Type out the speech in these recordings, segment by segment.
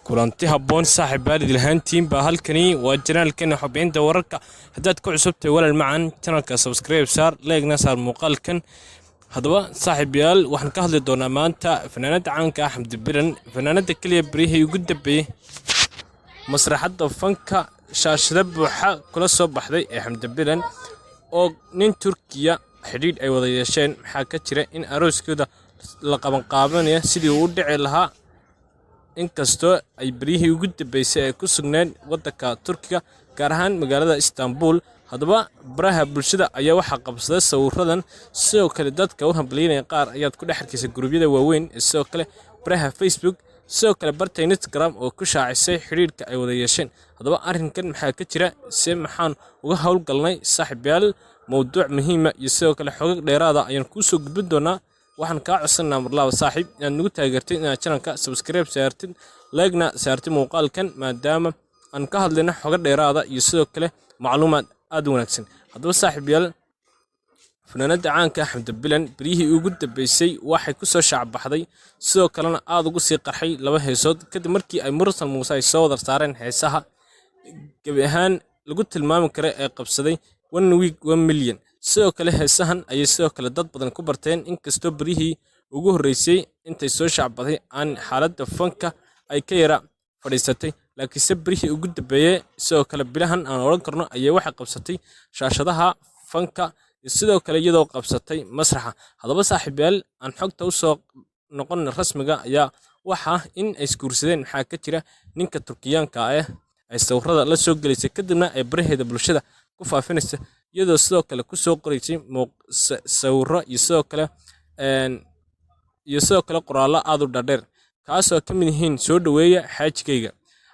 kulanti habboon saaxiibayaal idilhaantiin baa halkani waa janaalkeena xubinta wararka haddaad ku cusubtay walal macaan channelka subscribe saar like-na saar muuqaalkan haddaba saaxiibayaal waxaan ka hadli doonaa maanta fanaanada caanka ah Xamdi Biran fanaanada kaliya barihii ugu dambeeyay masraxadda fanka shaashada buuxa kula soo baxday ee Xamdi Biran oo nin Turkiya xidhiidh ay wada yeesheen maxaa ka jira in arooskooda la qaban qaabanayo sidii uu dhici lahaa inkastoo ay barihii ugu dambeysay ay ku sugneen waddanka Turkiga gaar ahaan magaalada Istanbul haddaba baraha bulshada ayaa waxa qabsaday sawiradan sidoo kale dadka u hambalyeynaya qaar ayaad ku dhex arkaysaa gurubyada waaweyn sidoo kale baraha Facebook sidoo kale barta Instagram oo ku shaacisay xiriirka ay wada yeesheen haddaba arrinkan maxaa ka jira si maxaan uga hawlgalnay saaxiibayaal mowduuc muhiim ah iyo sidoo kale xogag dheeraad ah ayaan ku soo gudbin doonaa waxaan ka codsanaa marlaba saaxiib inaad nagu taageertay inaad channelka subscribe saartid like-na saartid muuqaalkan maadaama aan ka hadlayno xogag dheeraad ah iyo sidoo kale macluumaad aad u wanaagsan haddaba saaxiibayaal fanaanada caanka Xamdi Biran barihii ugu dambeysay waxay ku soo shacbaxday sidoo kalena aad ugu sii qarxay laba heesood kadib markii ay Mursal Muuse ay soo wada saareen heesaha gabi ahaan lagu tilmaami karo ee qabsaday 1 week 1 million sidoo kale heesahan ayay sidoo kale dad badan ku barteen inkastoo barihii ugu horeysay intay soo shacbaday aan xaaladda fanka ay ka yara fadhiisatay laakiinse barihii ugu dambeeyay sidoo kale bilahan aan oran karno ayay waxa qabsatay shaashadaha fanka sidoo kale iyadoo qabsatay masraxa haddaba saaxiibayaal aan xogta u soo noqon rasmiga ayaa waxa in ay iskuursadeen maxaa ka jira ninka Turkiyaanka ah ay sawirada la soo galisay kadibna ay baraheeda bulshada ku faafinaysa iyadoo sidoo kale ku soo qoraysay sawirro iyo sidoo kale qoraallo aad u dhaadheer kaasoo ka mid yihiin soo dhaweeya xaajigayga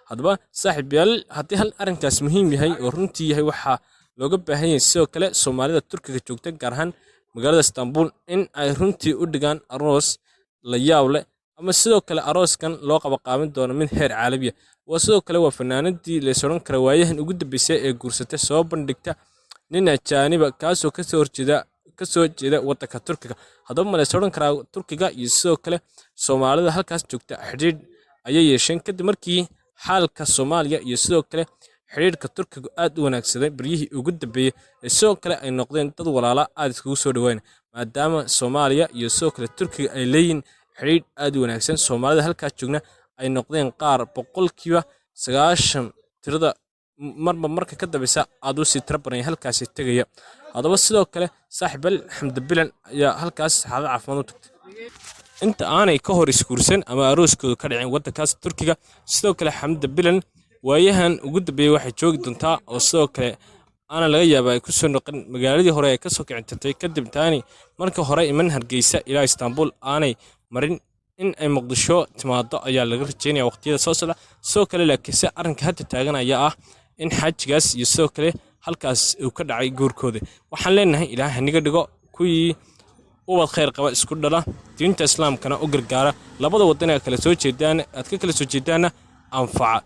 haddaba saaxiibayaal haddii hal arrinkaas muhiim yahay oo runtii yahay waxaa looga baahan yahay sidoo kale Soomaalida Turkiga joogta gaar ahaan magaalada Istanbul in ay runtii u dhigaan aroos la yaab leh ama sidoo kale arooskan loo qaba qaabin doono mid heer caalami ah waa sidoo kale waa fanaanadii la soo kara waayahan ugu dambeysay ee guursatay soo bandhigta nin ajaaniba kaasoo ka soo jeeda waddanka Turkiga haddaba ma la soo karaa Turkiga iyo sidoo kale Soomaalida halkaas joogta xidhiidh ayay yeesheen kadib markii xaalka Soomaaliya iyo sidoo kale xiriirka Turkiga aad u wanaagsaday barihii ugu dambeeyay sidoo kale ay noqdeen dad walaalo aad iskugu soo dhaweyn maadaama Soomaaliya iyo sidoo kale Turkiga ay leeyihiin xiriir aad u wanaagsan Soomaalida halkaas joogna ay noqdeen qaar boqolkiiba 90 tirada marka ka dambeysa aad u sii tirabanay halkaas tagaya haddaba sidoo kale saaxiibal Xamdi Biran ayaa halkaas xaalad caafimaad u tagtay inta aanay ka hor iskuursan ama arooskooda ka dhicin waddankaas Turkiga sidoo kale Xamdi Biran waayahan ugu dambeeyay waxay joogi doontaa oo sidoo kale ana laga yaabaa ay ku soo noqon magaaladii hore ee ka soo kicintay kadib taani marka hore iman Hargeysa ilaa Istanbul aanay marin in ay Muqdisho timaado ayaa laga rajeynayaa waqtiyada soo socda sidoo kale laakiinse arrinka hadda taagan ayaa ah in xaajigaas iyo sidoo kale halkaas uu ka dhacay guurkooda waxaan leenahay Ilaahay niga dhigo kuwii ubad khayr qaba isku dhala diinta islaamkana u gargaara labada wadan ee kala soo jeedaan aad ka kala soo jeedaana anfaca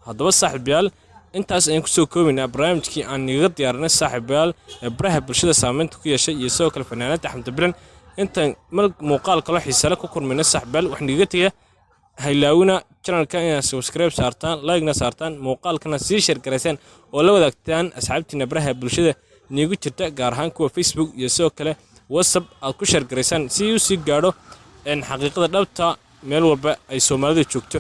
haddaba saaxiibayaal intaas ayaan ku soo koobaynaa barnaamijkii aan niga diyaarinay saaxiibayaal ee baraha bulshada saameynta ku yeeshay iyo sidoo kale fanaanada Xamdi Biran intaan muuqaal kale xiiso leh ku kulmayna saaxiibayaal wax niga tagay haylaawina channelka inaad subscribe saartaan like-na saartaan muuqaalkana sii share gareysaan oo la wadaagtaan asxaabtiina baraha bulshada nigu jirta gaar ahaan kuwa Facebook iyo sidoo kale WhatsApp aad ku share gareysaan si uu si gaadho in xaqiiqada dhabta meel walba ay Soomaalida joogto